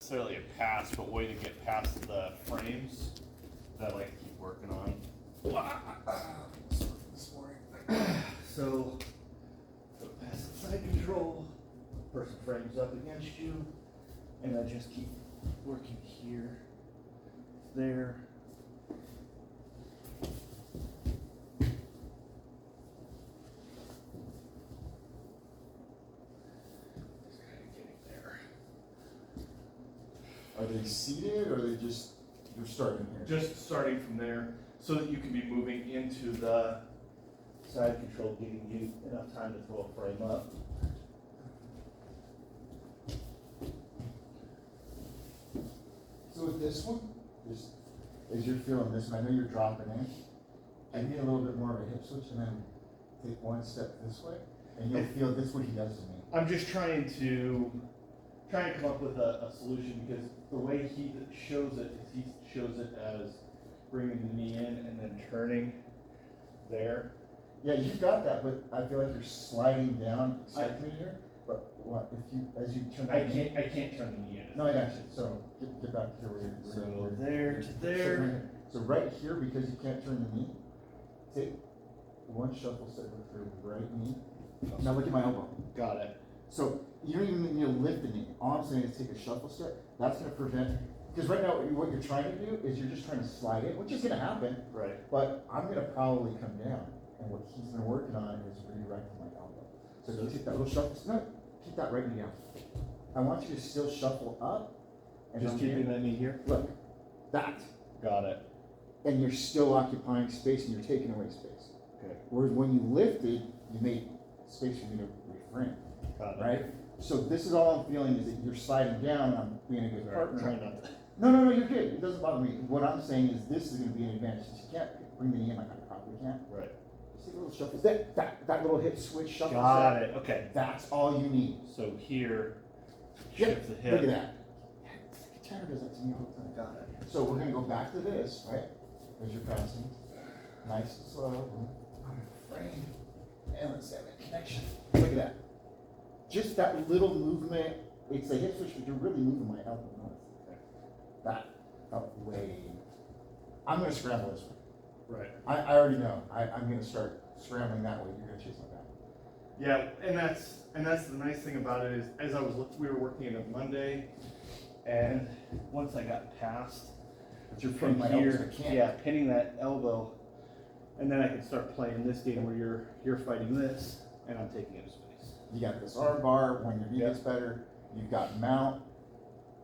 necessarily a pass, but way to get past the frames that I like to keep working on. This morning. So, pass the side control, person frames up against you, and I just keep working here, there. Are they seated or are they just, you're starting here? Just starting from there so that you can be moving into the side control, giving you enough time to throw a frame up. So with this one, just as you're feeling this, and I know you're dropping in, I need a little bit more of a hip switch and then take one step this way, and you'll feel this what he does to me. I'm just trying to come up with a solution, because the way he shows it is he shows it as bringing the knee in and then turning there. Yeah, you got that, but I feel like you're sliding down exactly here. But what if you, as you turn? I can't turn the knee in. No, I got you. So get back here where you're. So there to there. So right here, because you can't turn the knee, take one shuffle step with your right knee. Now look at my elbow. Got it. So you don't even need to lift the knee. All I'm saying is take a shuffle step. That's going to prevent, because right now what you're trying to do is you're just trying to slide in, which is going to happen. Right. But I'm going to probably come down, and what he's been working on is redirecting my elbow. So if you take that little shuffle, no, keep that right knee down. I want you to still shuffle up. And just keeping that knee here? Look, that. Got it. And you're still occupying space and you're taking away space. Okay. Whereas when you lifted, you made space for me to reframe. Got it. Right? So this is all I'm feeling is that you're sliding down and I'm being a good partner. Trying not to. No, you're good. It doesn't bother me. What I'm saying is this is going to be an advantage. Since you can't bring the knee in like I probably can't. Right. Just take a little shuffle. That little hip switch shuffle. Got it. Okay. That's all you need. So here, Yep. shift the hip. Look at that. Tanner does that to me all the time. Got it. So we're going to go back to this, right? As you're passing. Nice and slow. Frame. And let's have a connection. Look at that. Just that little movement. It's a hip switch, but you're really moving my elbow north. That felt way. I'm going to scramble this way. Right. I already know. I'm going to start scrambling that way. You're going to chase my back. Yeah, and that's the nice thing about it is, as we were working it on Monday, and once I got past, But you're putting my elbows, I can't. yeah, pinning that elbow, and then I can start playing this game where you're fighting this, and I'm taking it to space. You got this arm bar. When your knee gets better, you've got mount.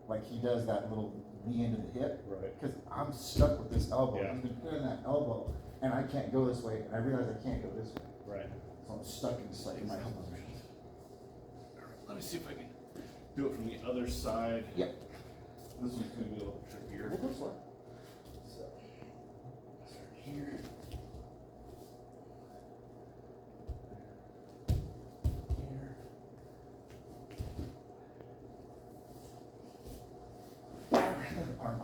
Like he does that little knee into the hip. Right. Because I'm stuck with this elbow. Yeah. He's been pinning that elbow, and I can't go this way, and I realize I can't go this way. Right. So I'm stuck in my elbow. Let me see if I can do it from the other side. Yeah. This one's going to be a little trickier. We'll go slow. So, start here. Here. Arm.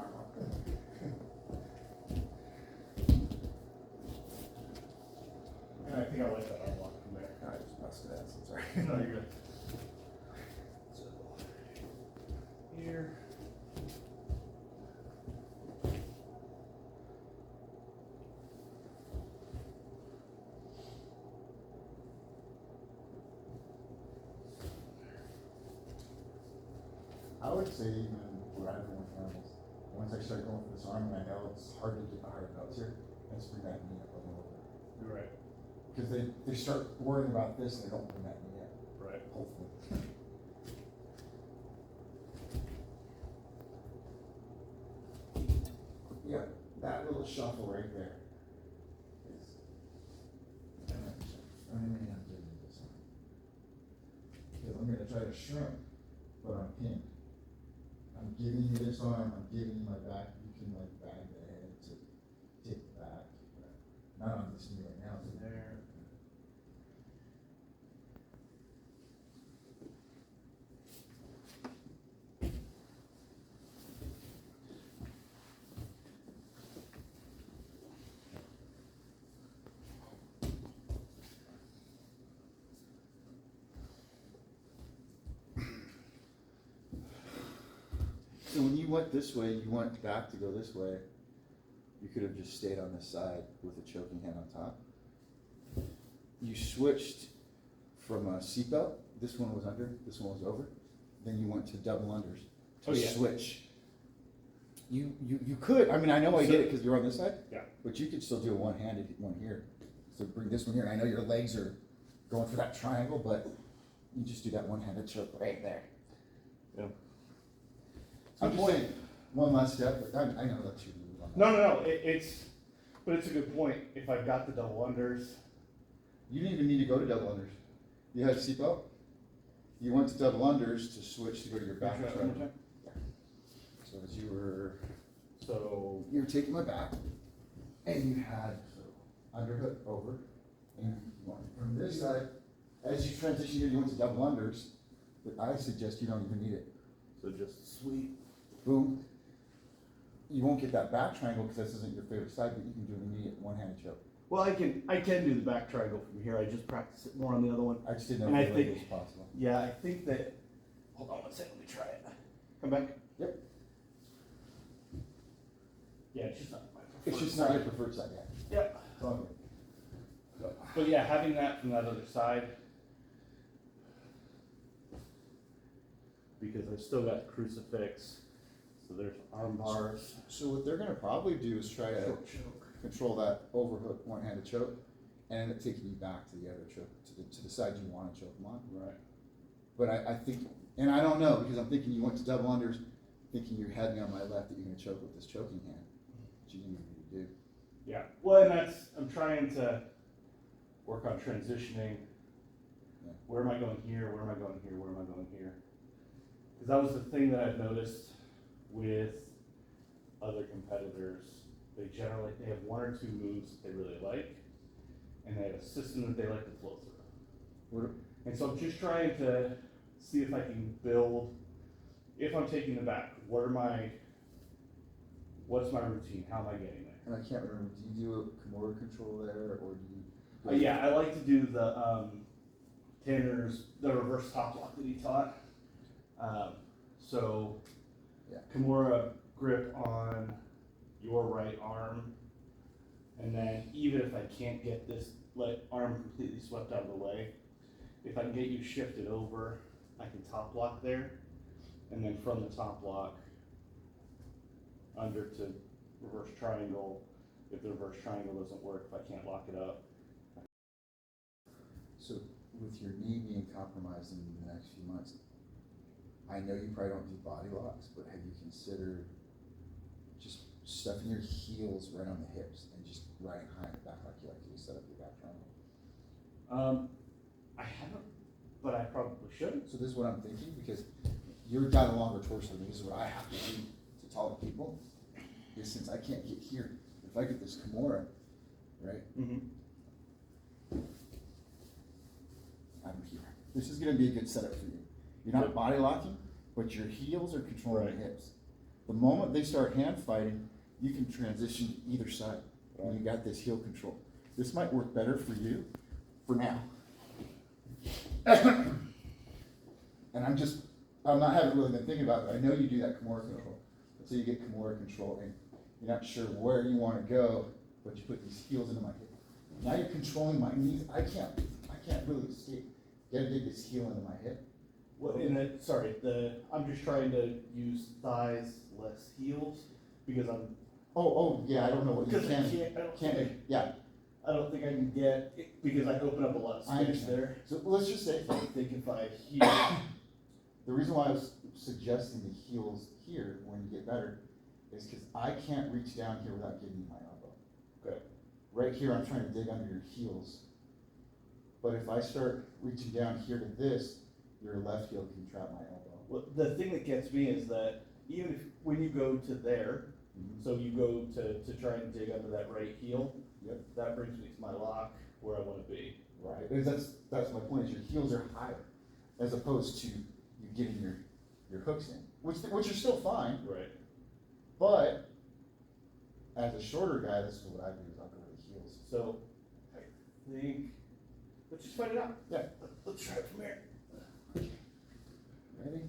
And I think I like that arm lock from there. I just busted ass. I'm sorry. No, you're good. So, here. I would say even where I've been with animals, once I start going for this arm, and I know it's hard to get the hard belts here, let's bring that knee up a little bit. You're right. Because they start worrying about this and they don't bring that knee up. Right. Hopefully. Yeah, that little shuffle right there is. I'm gonna give you this one. Because I'm gonna try to shrink, but I'm pinned. I'm giving you this arm, I'm giving you my back. You can like bang the head to take the back. But not on this knee right now. So There. So when you went this way, you went back to go this way, you could have just stayed on this side with a choking hand on top. You switched from a seatbelt, this one was under, this one was over, then you went to double unders to switch. You could, I mean, I know I did it because you're on this side. Yeah. But you could still do a one-handed one here. So bring this one here, and I know your legs are going for that triangle, but you just do that one-handed choke right there. Yeah. I'm just saying, one last step, but I know that's your move on that. No, but it's a good point. If I've got the double unders. You didn't even need to go to double unders. You had a seatbelt, you went to double unders to switch to go to your back Try that triangle. one more time. So as you were So, taking my back, and you had underhook over, and you went from this side, as you transition here, you went to double unders, but I suggest you don't even need it. so just sweep. Boom. You won't get that back triangle because this isn't your favorite side, but you can do an immediate one-handed choke. Well, I can do the back triangle from here. I just practice it more on the other one. I just didn't know And I if it think- was possible. Yeah, I think that. Hold on one second. Let me try it. Come back. Yep. Yeah, it's just not my preferred It's just not side. your preferred side yet. Yep. It's all good. But yeah, having that from that other side, because I've still got the crucifix, so there's arm bars. So what they're gonna probably do is try to Short choke. control that overhook one-handed choke and end up taking you back to the other choke, to the side you want to choke them on. Right. But I think, and I don't know, because I'm thinking you went to double unders, thinking you had me on my left that you're gonna choke with this choking hand, which you didn't even need to do. Yeah. Well, and I'm trying to work on transitioning. Yeah. Where am I going here? Where am I going here? Where am I going here? Because that was the thing that I've noticed with other competitors. They have one or two moves that they really like, and they have a system that they like to flow through. And so I'm just trying to see if I can build, if I'm taking the back, what's my routine? How am I getting there? And I can't remember, do you do a Kimura control there, or do you? Yeah, I like to do the the reverse top lock that he taught. So, Yeah. Kimura grip on your right arm, and then even if I can't get this arm completely swept out of the way, if I can get you shifted over, I can top lock there, and then from the top lock under to reverse triangle. If the reverse triangle doesn't work, if I can't lock it up. So with your knee being compromised in the next few months, I know you probably don't do body locks, but have you considered just stuffing your heels right on the hips and just riding high in the back like you like to do, set up your back triangle? I haven't, but I probably should. So this is what I'm thinking, because you've got a longer torso than me. This is what I have to do to taller people, is since I can't get here, if I get this Kimura, right? Mm-hmm. I'm here. This is gonna be a good setup for you. You're not body locking, but your heels are controlling Right. the hips. The moment they start hand fighting, you can transition to either side, and you got this heel control. This might work better for you, for now. And I'm not having really been thinking about it. I know you do that Kimura control. So you get Kimura control, and you're not sure where you wanna go, but you put these heels into my hip. Now you're controlling my knees. I can't really escape. Gotta dig this heel into my hip. Well, I'm just trying to use thighs less heels because Oh, yeah, I don't know what you because I can't, yeah. I don't think I can get it because I open up a lot of I space understand. there. So let's just say, I think if I heel, the reason why I was suggesting the heels here when you get better is because I can't reach down here without giving you my elbow. Okay. Right here, I'm trying to dig under your heels. But if I start reaching down here to this, your left heel can trap my elbow. well, the thing that gets me is that even if when you go to there, so you go to try and dig under that right heel, Yep. that brings me to my lock where I want to be. Right, because that's my point, is your heels are higher, as opposed to you getting your hooks in, which are still fine, Right. but as a shorter guy, this is what I do, is I'll go to the heels. So I think let's just find it out. Yeah. Let's try it from here. Ready?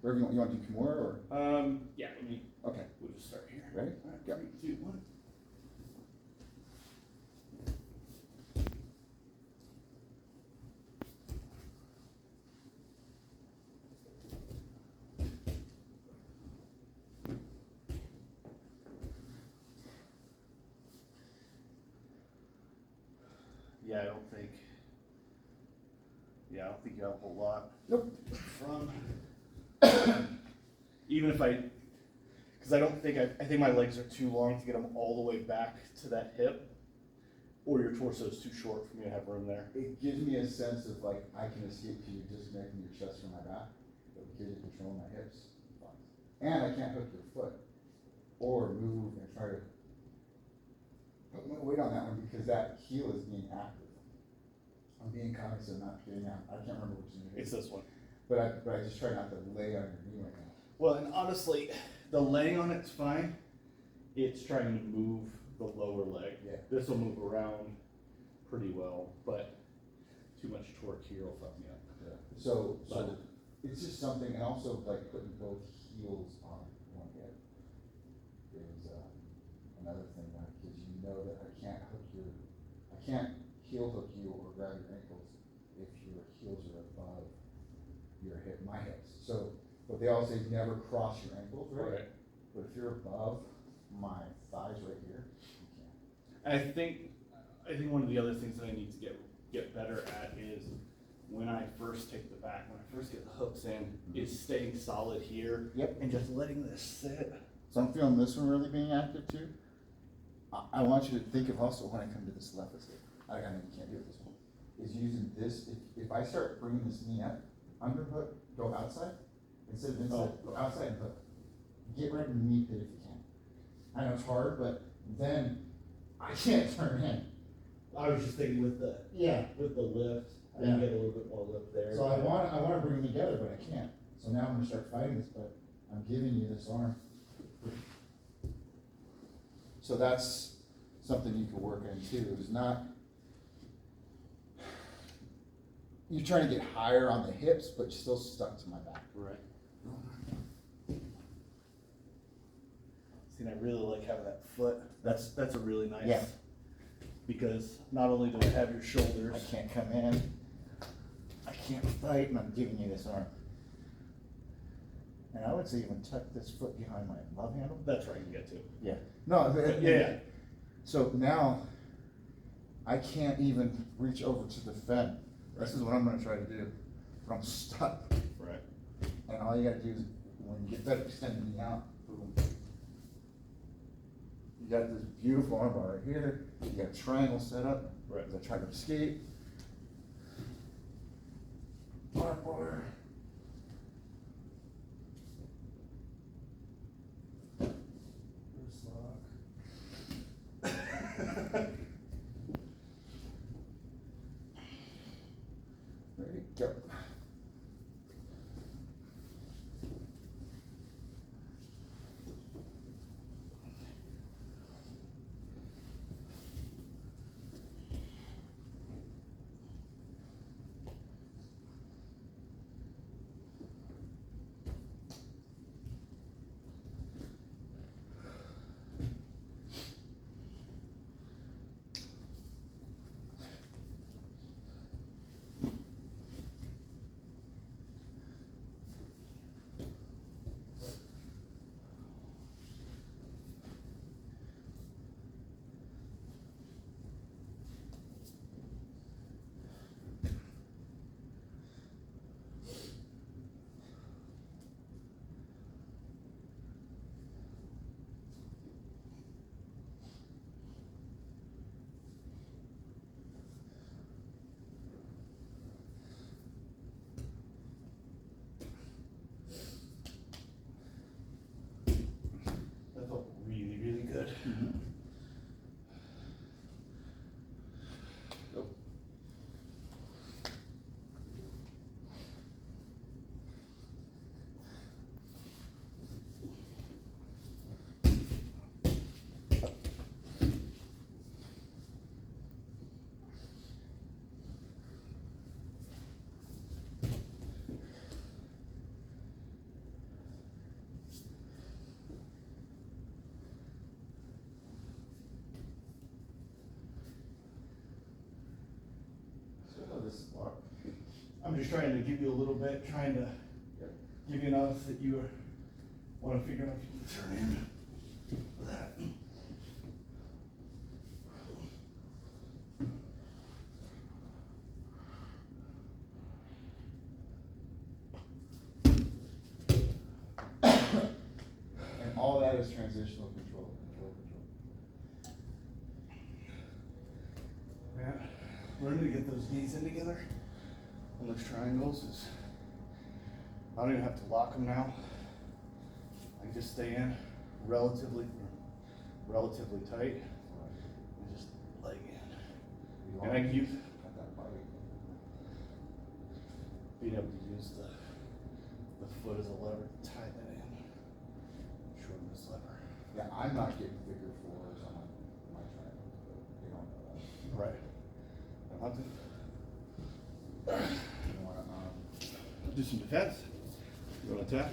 Wherever you want to do Kimura, or? Yeah. yeah, I don't think you have a whole lot. Nope. From, even if because I don't think, I think my legs are too long to get them all the way back to that hip, or your torso is too short for me to have room there. It gives me a sense of like, I can escape to you disconnecting your chest from my back, but because you're controlling my hips, fine. And I can't hook your foot, or move and try to put my weight on that one because that heel is being active. I'm being cognizant of not getting out. I can't remember which knee it It's is. this one. But I just try not to lay on your knee right now. Well, and honestly, the laying on it's fine. It's trying to move the lower leg. Yeah. This will move around pretty well, but too much torque here will fuck me up. Yeah. So But- it's just something, and also like putting both heels on one hip is another thing, because you know that I can't heel hook you or grab your ankles if your heels are above your hip, my hips. So, but they all say never cross your ankles, right? But if you're above my thighs right here, you can't. I think one of the other things that I need to get better at is when I first take the back, when I first get the hooks in, is staying solid here. Yep. And just letting this sit. So I'm feeling this one really being active too. I want you to think of also when I come to this left escape, I know you can't do it this one, is using this, if I start bringing this knee up, underhook, go outside, instead of inside, go outside and hook. Get right in the knee pit if you can. I know it's hard, but then I can't turn in. I was just thinking with the lift, I Yeah. get a little bit more lift there. So I want to bring them together, but I can't. So now I'm gonna start fighting this, but I'm giving you this arm. So that's something you can work in too, is not, you're trying to get higher on the hips, but you're still stuck to my back. Right. See, and I really like having that foot. That's a really nice. Yeah. Because not only do I have your shoulders. I can't come in, I can't fight, and I'm giving you this arm. And I would say even tuck this foot behind my love handle. That's right, you get to. Yeah. No, Yeah. So now, I can't even reach over to defend. This is what I'm gonna try to do, but I'm stuck. Right. And all you gotta do is, when you get that extended knee out, boom. You got this beautiful arm bar right here, you got a triangle set up. Right. As I try to escape. Arm bar. Wrist lock. Ready, go. That felt really, really good. Nope. This lock. I'm just trying to give you a little bit, trying to give you enough that you want to figure out if you can turn in that. all that is transitional control. Yeah, learning to get those knees in together on those triangles is, I don't even have to lock them now. I can just stay in relatively tight and just leg in. And I can use, being able to use the foot as a lever to tie that in. Shorten this lever. Yeah, I'm not getting figure fours on my triangles, but they don't know that. Right. I'll have to You wanna, do some defense. You want to attack?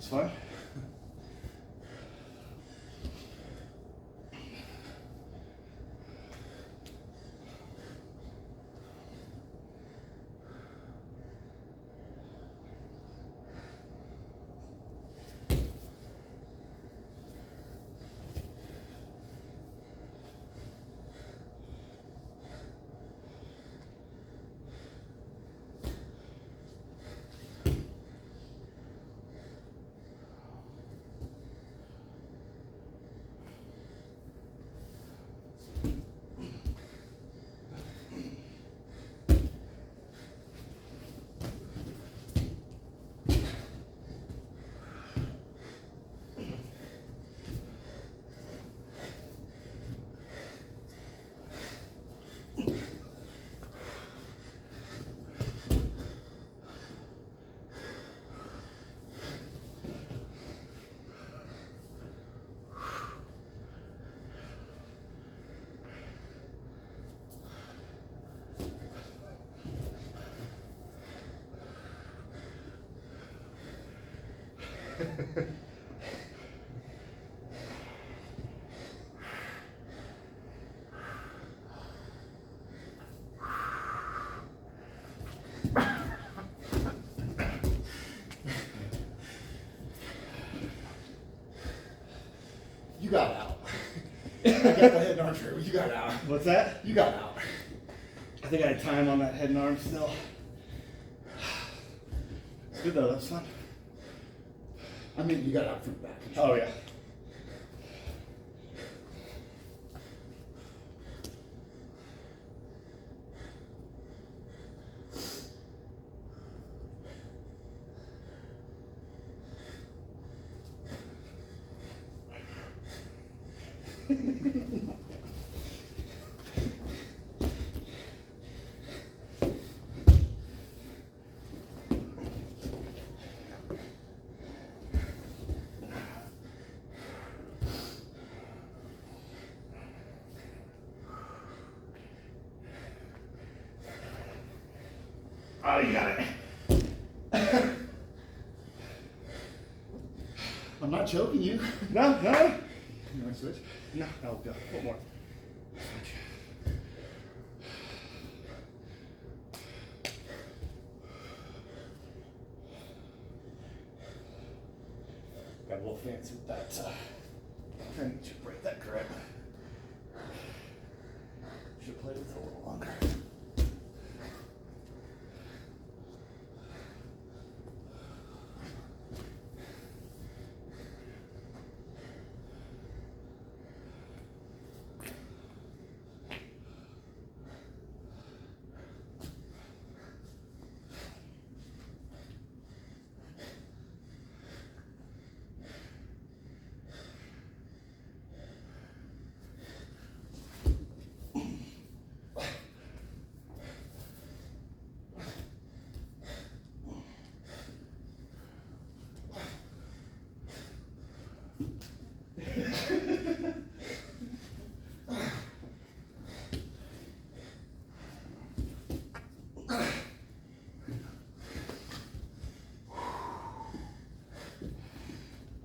Fun. You got out. I got the head and arm trigger. You got out. What's that? You got out. I think I had time on that head and arm still. It's good though, that was fun. I mean, you got out from the back. Oh yeah. Oh, you got it. I'm not choking you. No. You want to switch? No, I'll go. One more. Got a little fancy with that. Trying to break that grip. Should play with it a little longer.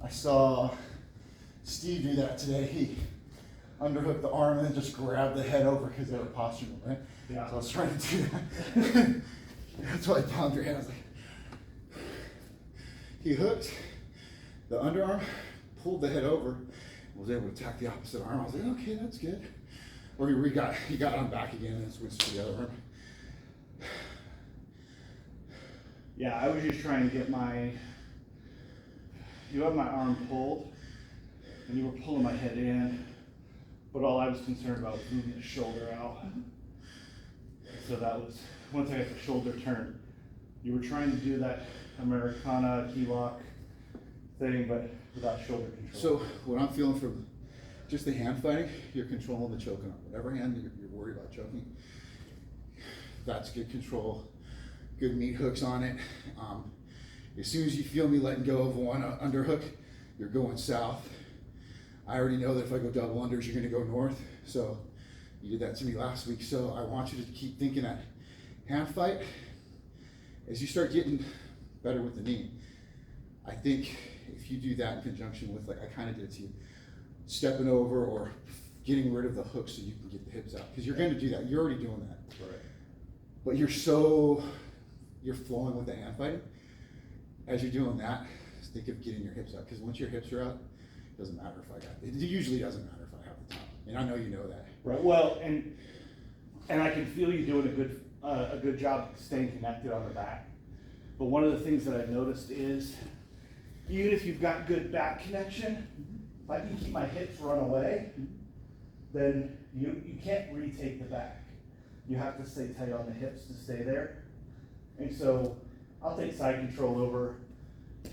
I saw Steve do that today. He underhooked the arm and then just grabbed the head over because they were posturing, right? Yeah. So I was trying to do that. That's why I pounded your head. I was like, he hooked the underarm, pulled the head over, and was able to attack the opposite arm. I was like, okay, that's good. Or he got on back again and switched to the other arm. Yeah, I was just trying to get you had my arm pulled, and you were pulling my head in, but all I was concerned about was moving the shoulder out. So that was, once I got the shoulder turned, you were trying to do that Americana key lock thing, but without shoulder control. So what I'm feeling from just the hand fighting, you're controlling the choking arm. Whatever hand you're worried about choking, that's good control, good meat hooks on it. As soon as you feel me letting go of one underhook, you're going south. I already know that if I go double unders, you're gonna go north. So you did that to me last week. So I want you to keep thinking that hand fight. As you start getting better with the knee, I think if you do that in conjunction with, like I kind of did to you, stepping over or getting rid of the hook so you can get the hips out. Because you're gonna do that, you're already doing that. Right. But you're flowing with the hand fighting. As you're doing that, think of getting your hips out. Because once your hips are out, it doesn't matter if I got it. It usually doesn't matter if I have the top. And I know you know that. Right. Well, and I can feel you doing a good job staying connected on the back. But one of the things that I've noticed is, even if you've got good back connection, if I can keep my hips run away, then you can't retake the back. You have to stay tight on the hips to stay there. And so I'll take side control over,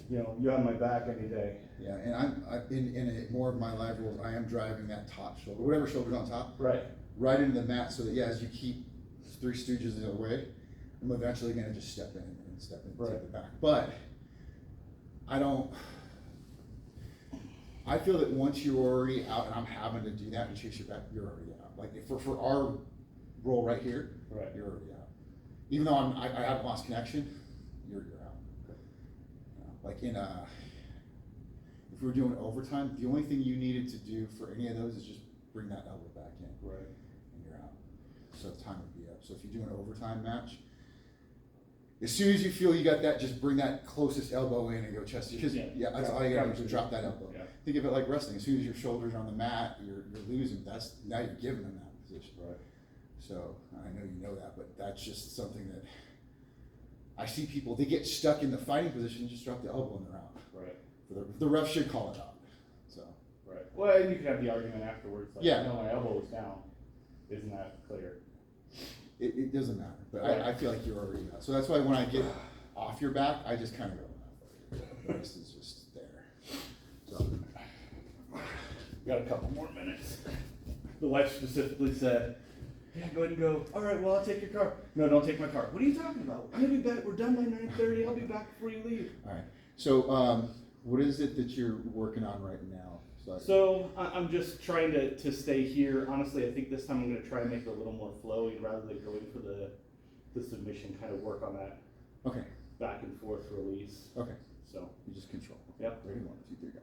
you have my back any day. Yeah, and I'm in more of my live rules, I am driving that top shoulder, whatever shoulder's on top, Right. right into the mat so that, yeah, as you keep Three Stooges in the way, I'm eventually gonna just step in and step into Right. the back. But I feel that once you're already out and I'm having to do that and chase your back, you're already out. Like for our roll right here, Right. you're already out. Even though I haven't lost connection, you're out. Like if we were doing overtime, the only thing you needed to do for any of those is just bring that elbow back in. Right. And you're out. So time would be up. So if you do an overtime match, as soon as you feel you got that, just bring that closest elbow in and go chest. Because that's all you gotta do is drop that elbow. Yeah. Think of it like wrestling. As soon as your shoulders are on the mat, you're losing. Now you're giving them that position. Right. So I know you know that, but that's just something that I see people, they get stuck in the fighting position, just drop the elbow and they're out. Right. The ref should call it out. So. Right. Well, you can have the argument afterwards. Like, Yeah. No, my elbow was down. Isn't that clear? It doesn't matter, but Right. I feel like you're already out. So that's why when I get off your back, I just kind of go, the rest is just there. So. got a couple more minutes. The wife specifically said, yeah, go ahead and go. All right, well, I'll take your car. No, don't take my car. What are you talking about? I'm gonna be back. We're done by 9:30. I'll be back before you leave. All right. So, what is it that you're working on right now? So I'm just trying to stay here. Honestly, I think this time I'm gonna try and make it a little more flowy rather than going for the submission. Kind of work on that Okay. back and forth release. Okay. So You just control. yep. Ready? 1, 2, 3, go.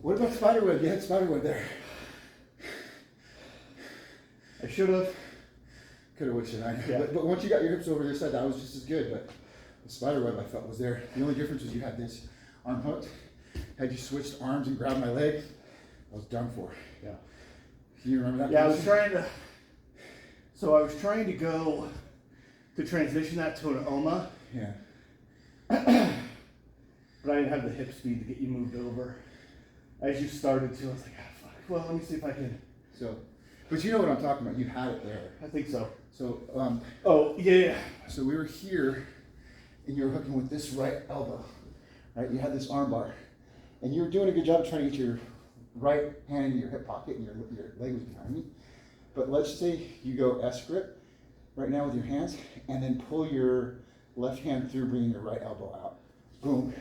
What about spiderweb? You had spiderweb there. I should have. Could have, wished it. I know. Yeah. But once you got your hips over this side, that was just as good. But the spiderweb I felt was there. The only difference was you had this arm hooked. Had you switched arms and grabbed my leg, I was done for. Yeah. Can you remember that? Yeah, I was position? trying to. So I was trying to go to transition that to an OMA, Yeah. but I didn't have the hip speed to get you moved over. As you started to, I was like, ah, fuck. Well, let me see if I can. So, but you know what I'm talking about. You had it there. I think so. So, Oh, yeah. so we were here, and you were hooking with this right elbow, right? You had this arm bar, and you were doing a good job of trying to get your right hand into your hip pocket, and your leg was behind me. But let's say you go S grip right now with your hands, and then pull your left hand through, bringing your right elbow out. Boom.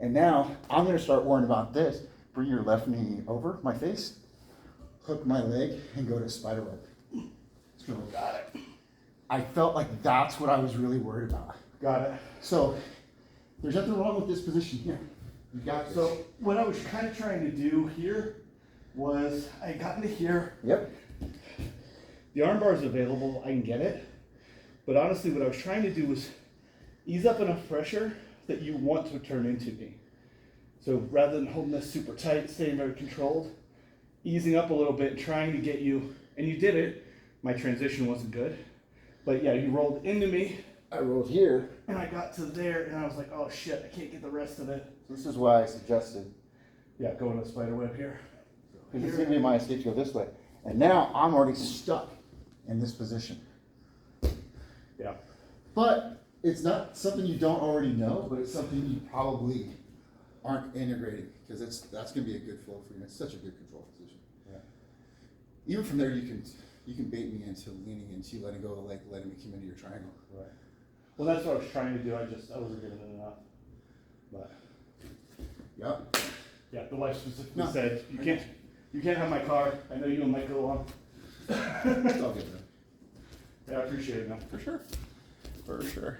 And now I'm going to start worrying about this. Bring your left knee over my face, hook my leg, and go to spider web. So, Got it. I felt like that's what I was really worried about. Got it. So there's nothing wrong with this position here. You got this. So what I was kind of trying to do here was I got into here. Yep. The arm bar is available. I can get it. But honestly, what I was trying to do was ease up enough pressure that you want to turn into me. So rather than holding this super tight, staying very controlled, easing up a little bit, trying to get you, and you did it. My transition wasn't good. But yeah, you rolled into me, I rolled here. and I got to there, and I was like, oh shit, I can't get the rest of it. This is why I suggested, Yeah, go into the spider web here. because it's giving me my escape to go this way. And now I'm already stuck in this position. Yeah. But it's not something you don't already know, but it's something you probably aren't integrating, because that's going to be a good flow for you. It's such a good control position. Yeah. Even from there, you can bait me into leaning into letting go of the leg, letting me come into your triangle. Right. Well, that's what I was trying to do. I wasn't getting it enough. But Yep. yeah, the wife specifically No. said you can't have my car. I know you and Mike go on. It's all good, though. Yeah, I appreciate it, man. For sure. For sure.